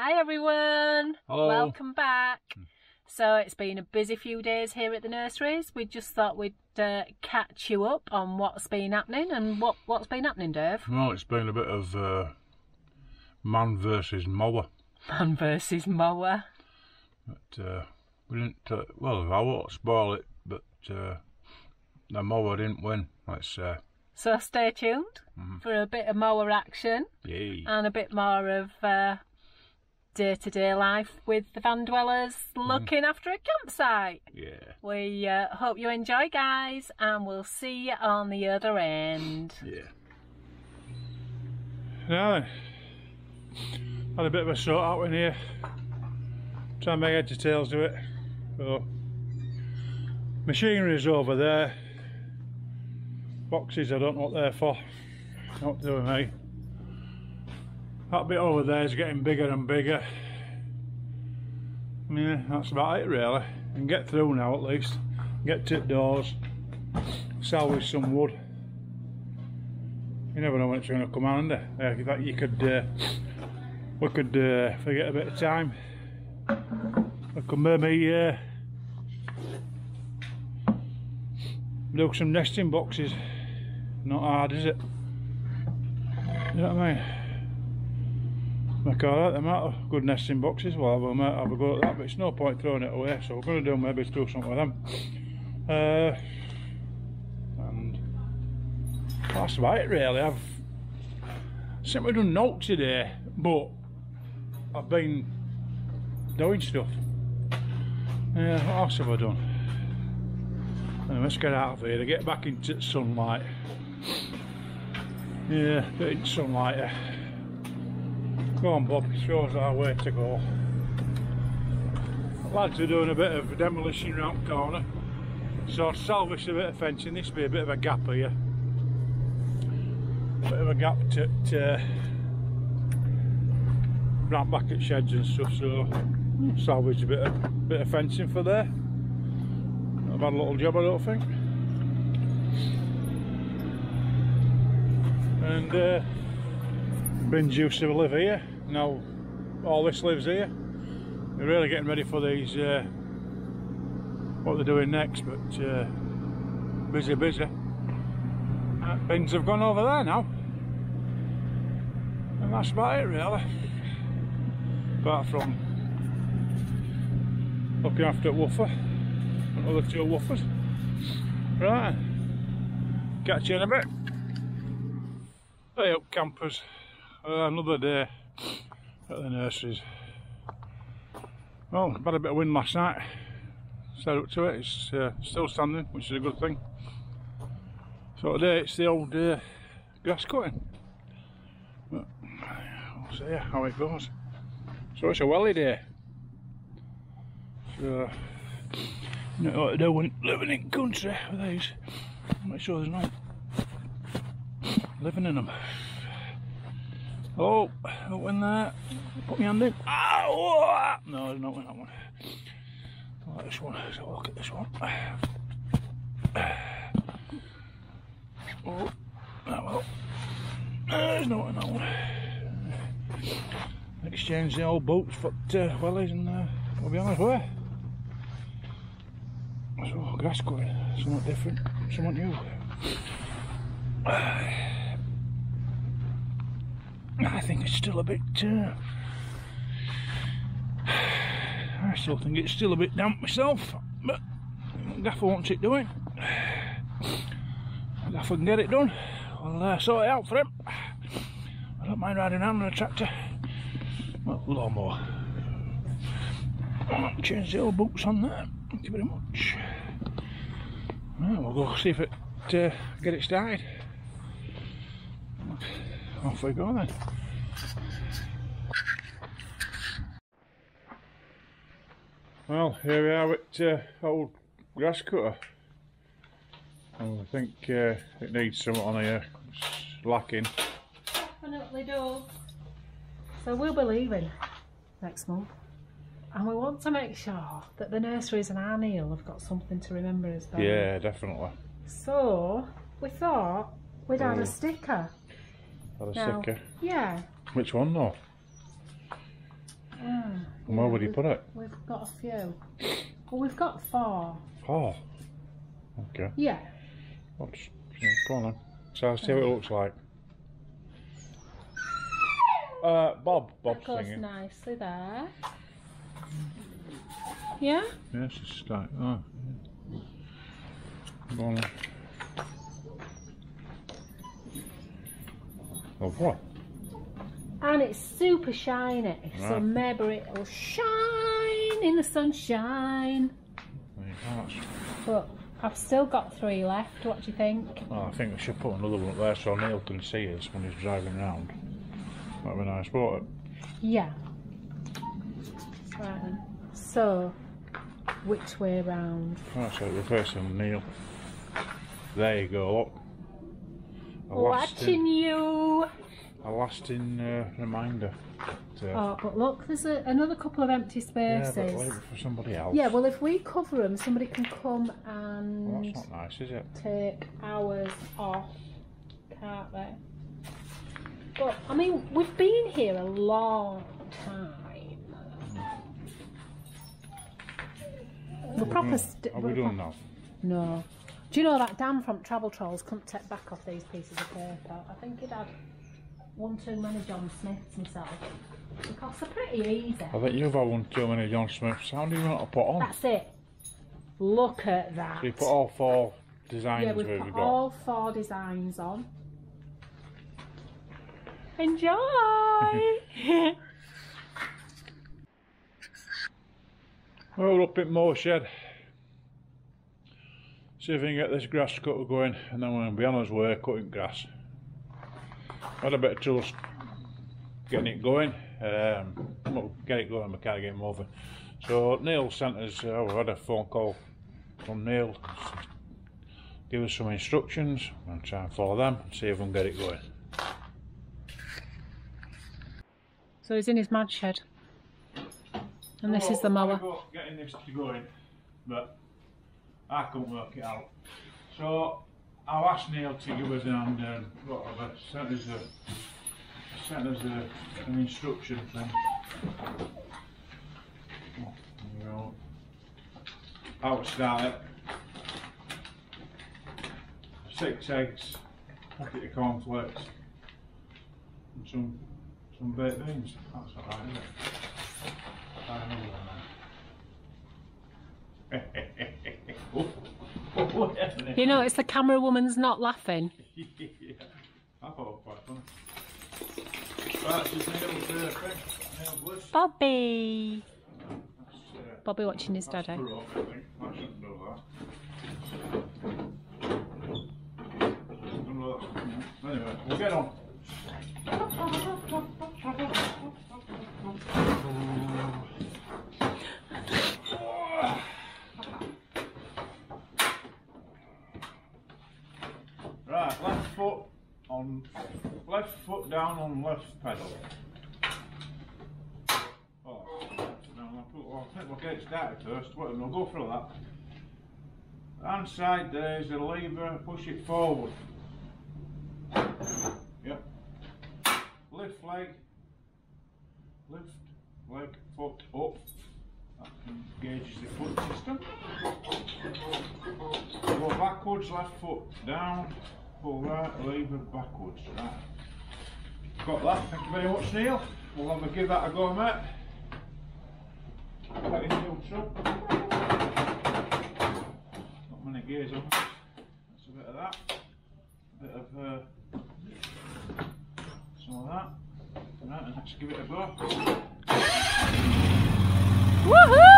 Hi everyone! Hello. Welcome back. So it's been a busy few days here at the nurseries. We just thought we'd catch you up on what's been happening. And what's been happening, Dave? Well, it's been a bit of man versus mower. Man versus mower. But we didn't, well, I won't spoil it, but the mower didn't win, let's say. So stay tuned for a bit of mower action. Yay. And a bit more of day-to-day life with the van dwellers looking after a campsite. Yeah. We hope you enjoy, guys, and we'll see you on the other end. Yeah. Now then, had a bit of a sort out in here. Try and make heads or tails do it. So, machinery is over there. Boxes, I don't know what they're for. Not doing me. That bit over there is getting bigger and bigger. Yeah, that's about it really. You can get through now at least. Get to the doors. Salvage some wood. You never know when it's going to come handy. You could, we could forget a bit of time. We could maybe do some nesting boxes. Not hard, is it? You know what I mean? Make alright, they might have good nesting boxes. Well, we might have a go at that, but it's no point throwing it away, so we're going to do maybe do something with them. And that's about it really. I've simply done notes today, but I've been doing stuff. Yeah, what else have I done? Anyway, let's get out of here to get back into sunlight. Yeah, get into sunlight here. Go on, Bob, show us our way to go. Lads are doing a bit of demolition round corner, so I've salvaged a bit of fencing. This will be a bit of a gap here. Bit of a gap to round back at sheds and stuff, so salvaged a bit of fencing for there. Not a bad little job, I don't think. And Bin's used to live here. Now all this lives here. We're really getting ready for these what they're doing next, but busy. Bins have gone over there now, and that's about it really. Apart from looking after Woofer, another two Woofers. Right, catch you in a bit. Hey up campers, another day at the nurseries. Well, I've had a bit of wind last night, stayed up to it, it's still standing, which is a good thing. So today it's the old grass cutting. But we'll see how it goes. So it's a welly day. So, you know what to do when living in country with these. Make sure there's no living in them. Oh, up in there. Put my hand in. Ow! No, there's not in that one. I like this one. Let's have a look at this one. Oh, well. There's not in that one. Exchange the old boots for wellies and we'll be on our way. So, grass cutting. Somewhat different, somewhat new. I think it's still a bit I still think it's still a bit damp myself, but Gaffer wants it doing. Gaffer can get it done, I'll sort it out for him. I don't mind riding around on a tractor. Well, lawnmower. Change the old boots on there. Thank you very much. Right, we'll go see if it get it started. Off we go then. Well, here we are with old grass cutter. And I think it needs something on here. It's lacking. Definitely does. So we'll be leaving next month, and we want to make sure that the nurseries and our Neil have got something to remember us by. Yeah, definitely. So we thought we'd add a sticker. Had a Now, sticker? Yeah. Which one though? And where would you put it? We've got a few. Well, we've got 4. 4? Okay. Yeah. Well, just, go on then. So I'll see what it looks like. Bob's That goes singing. nicely there. Yeah? Yes, it's start. Oh. Go on then. Oh, what? And it's super shiny, so Right. maybe it'll shine in the sunshine. But I've still got 3 left. What do you think? Well, I think we should put another one up there so Neil can see us when he's driving around. That'd be nice, wouldn't it? Yeah. Right then. So, which way round? Right, so we're facing Neil. There you go, look. Watching you! A lasting reminder. Oh, but look, there's another couple of empty spaces. Yeah, but leave it for somebody else. Yeah, well, if we cover them, somebody can come and Well, that's not nice, is it? take hours off, can't they? But, I mean, we've been here a long time. We're proper... Are we done now? No. Do you know that Dan from Travel Trolls couldn't take back off these pieces of paper? I think he'd had one too many John Smiths himself. Because they're pretty easy. I bet you've had one too many John Smiths. How do you want to put on? That's it. Look at that. So you put all 4 designs Yeah, we've we've put got. all 4 designs on. Enjoy! Well, we're up at Mower Shed. See if we can get this grass cutter going, and then we'll be on our way cutting grass. Had a bit of trouble getting it going. Well, get it going, we can't get it moving. So Neil sent us, we had a phone call from Neil. Give us some instructions. I'll try and follow them and see if we can get it going. So he's in his mad shed. And this is the mower. Getting this to going, but I couldn't work it out. So I'll ask Neil to give us an hand and whatever. Sent us an instruction thing. How to start it. 6 eggs, a packet of cornflakes, and some baked beans. That's alright, isn't it? You know, it's the camera woman's not laughing. Yeah, I thought it was quite funny. Right, just Neil's list. Bobby! Bobby watching his daddy. I shouldn't do that. Anyway, we'll get on. Right, left foot down on left pedal. Oh, no, I think we'll get it started first. Wait, we'll go through that. Hand side there's a lever, push it forward. Yep. Lift leg, foot up. That engages the foot system. Go backwards, left foot down, pull right, lever backwards. Right. Got that, thank you very much, Neil. We'll have a give that a go, mate. Get into your truck. Not many gears on. That's a bit of that. A bit of some of that. Right, and let's give it a go. Woohoo!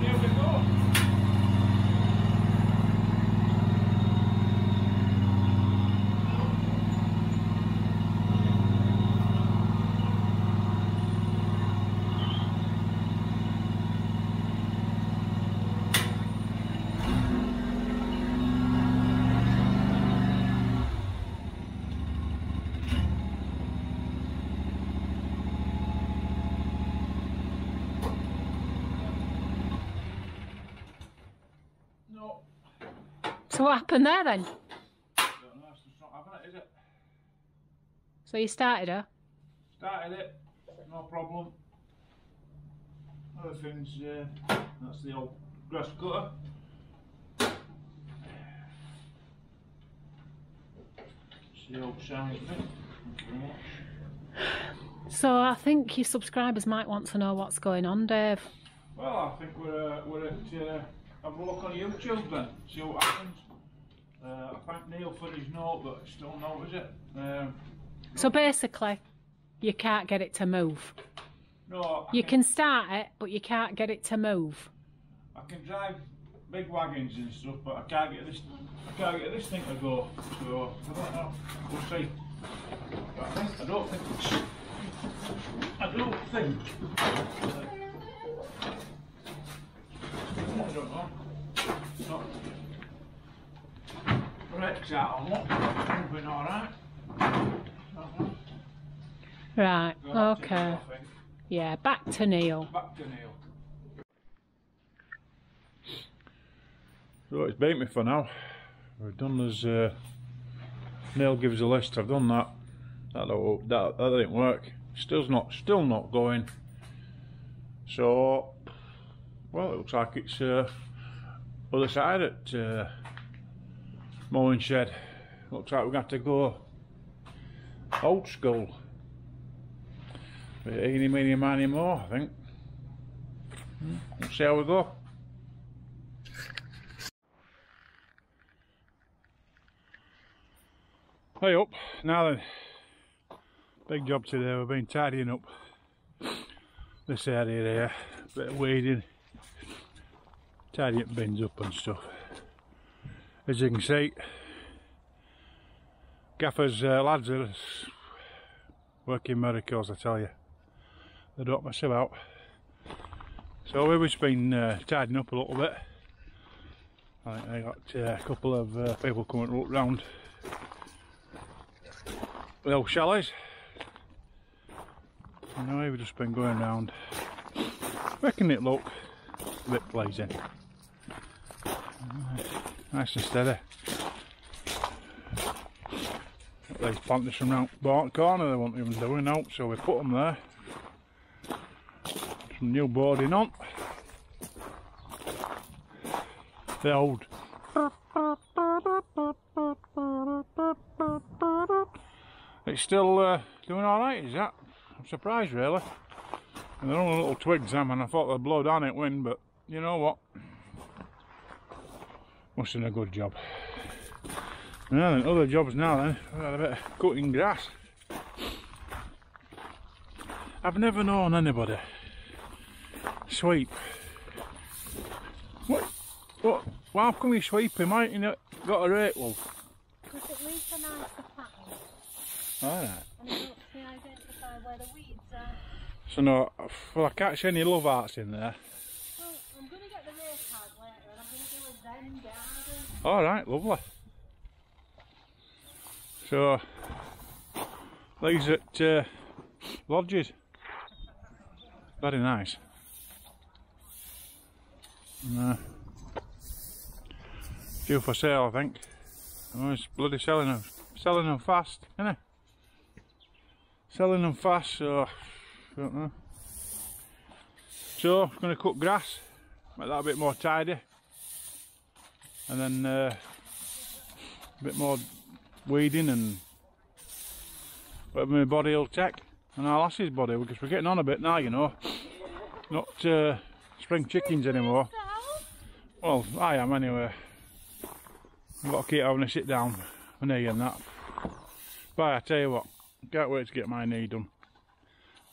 Here we go. So what happened there then? I don't know, it's just not having it, is it? So you started her? Started it, no problem. Other things, that's the old grass cutter. It's the old size bit. Thank you very much. So I think your subscribers might want to know what's going on, Dave. Well, I think we're at have a look on YouTube then, see what happens. I thank Neil for his note, but it's still no, is it? So basically, you can't get it to move. No, you can start it, but you can't get it to move. I can drive big wagons and stuff, but I can't get this thing to go. So I don't know. We'll see. But I don't think it's. I don't know. Not wrecks out on what. Moving alright. Right, okay. Yeah, back to Neil. Back to Neil. So it's beat me for now. We've done as Neil gives a list. I've done that. That didn't work. Still not going. So, well, it looks like it's other side at mowing shed. Looks like we're going to have to go old school. Eeny, meeny, miny, more, I think. We'll see how we go. Hey up, now then. Big job today, we've been tidying up this area here. Bit of weeding. Tidying bins up and stuff. As you can see, Gaffer's lads are working miracles, I tell you. They don't mess about. So we've just been tidying up a little bit. I think they got a couple of people coming to look round the old chalets. I know we've just been going round, making it look a bit pleasing. Nice and steady. Got these planters from round the corner, they weren't even doing out, so we put them there. Some new boarding on. The old it's still doing alright, is that? I'm surprised really. And they're only little twigs, and I thought they'd blow down it wind, but you know what? Must have done a good job. Now then, other jobs now then. I've had a bit of cutting grass. I've never known anybody sweep. What? Why come you sweeping? Why you not got a rake wolf? Because it leaves a nicer pattern. Alright. And it helps me identify where the weeds are. So no, well I can't see any love arts in there. Well, I'm going to get the rake out later and I'm going to do a Zen garden. Alright, lovely. So, these at lodges. Very nice. Due for sale, I think. Oh, it's bloody selling them fast, isn't it? Selling them fast, so I don't know. So, I'm going to cut grass, make that a bit more tidy, and then a bit more weeding and whatever my body will take, and our lass's body, because we're getting on a bit now, you know. Not spring chickens anymore. Well, I am anyway. I've got to keep having a sit down for knee and that. But I tell you what, can't wait to get my knee done.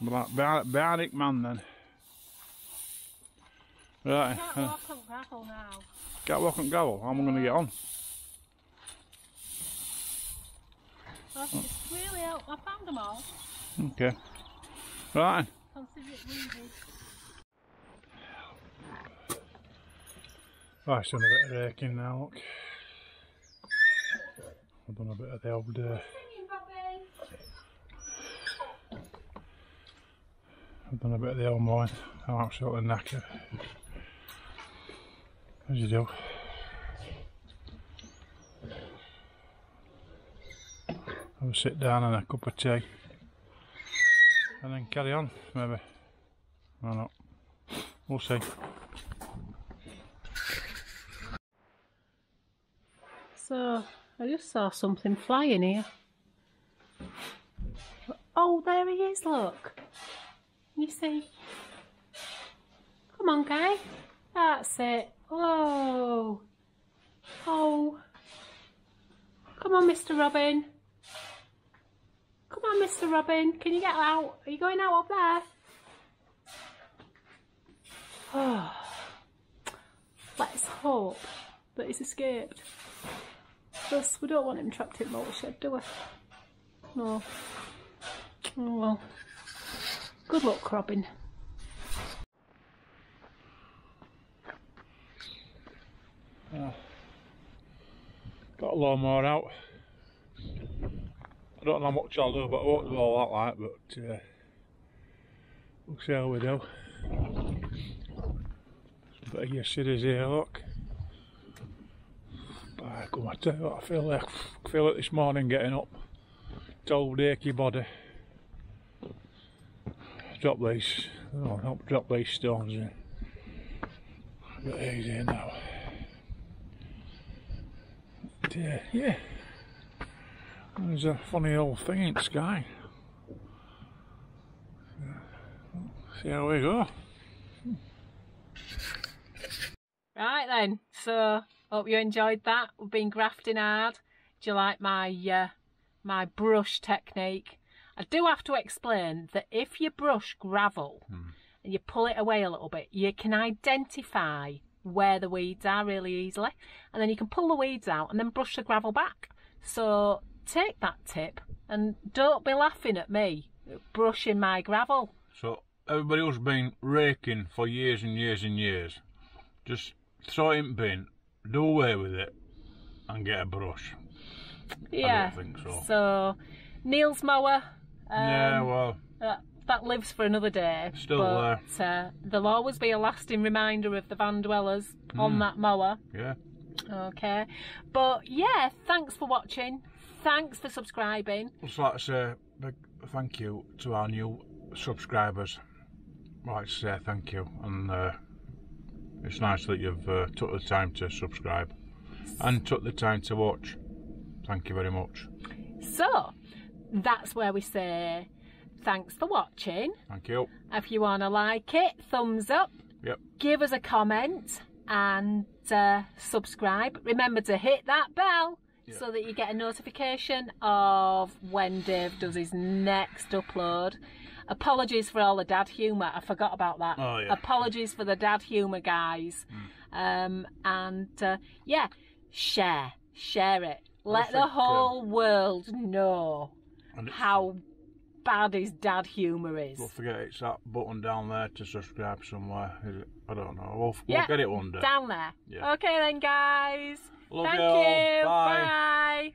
I'm like bionic man then. Right. Can't walk on gravel now. Can't walk on gravel. How am I going to get on? Well, it's really out. I found them all. Okay. Right. Consider it weeded. Right, I've done a bit of raking now, look. I've done a bit of the old I've done a bit of the old mowing. I'm absolutely knackered. As you do. have a sit down and a cup of tea, and then carry on, maybe. I don't know. We'll see. So, I just saw something flying here. Oh, there he is, look. You see? Come on, guy. That's it. Oh. Oh. Come on, Mr. Robin. Come on, Mr. Robin. Can you get out? Are you going out up there? Oh. Let's hope that he's escaped. Plus, we don't want him trapped in the motor shed, do we? No. Oh well. Good luck, Robin. Got a lawnmower out. I don't know how much I'll do, but I won't do all that like, but we'll see how we do. Some bit of yesterday's here, look. By God, I tell you what, I feel it this morning getting up. It's old achy body. Drop these, oh, don't drop these stones in. A bit easier now. But, yeah, there's a funny old thing in the sky. See how we go. Right then, so hope you enjoyed that. We've been grafting hard. Do you like my my brush technique? I do have to explain that if you brush gravel and you pull it away a little bit, you can identify where the weeds are really easily, and then you can pull the weeds out and then brush the gravel back. So take that tip and don't be laughing at me brushing my gravel. So everybody who's been raking for years and years and years, just throw it in the bin, do away with it and get a brush. Yeah, I don't think so. So Neil's mower, yeah, well, that lives for another day. Still but, there'll always be a lasting reminder of the van dwellers on that mower. Yeah. Okay. But yeah, thanks for watching. Thanks for subscribing. I'd just like to say a big thank you to our new subscribers. I'd like to say thank you, and it's nice that you've took the time to subscribe and took the time to watch. Thank you very much. So, that's where we say thanks for watching. Thank you. If you want to like it, thumbs up. Yep. Give us a comment and subscribe. Remember to hit that bell so that you get a notification of when Dave does his next upload. Apologies for all the dad humour. I forgot about that. Oh, yeah. Apologies for the dad humour, guys. Yeah, share it. Let the whole world know how bad his dad humour is. Don't forget it's that button down there to subscribe somewhere. Is it? I don't know. We'll get it one day. Down there. Yeah. Okay then, guys. Love Thank you all. you. Bye. Bye.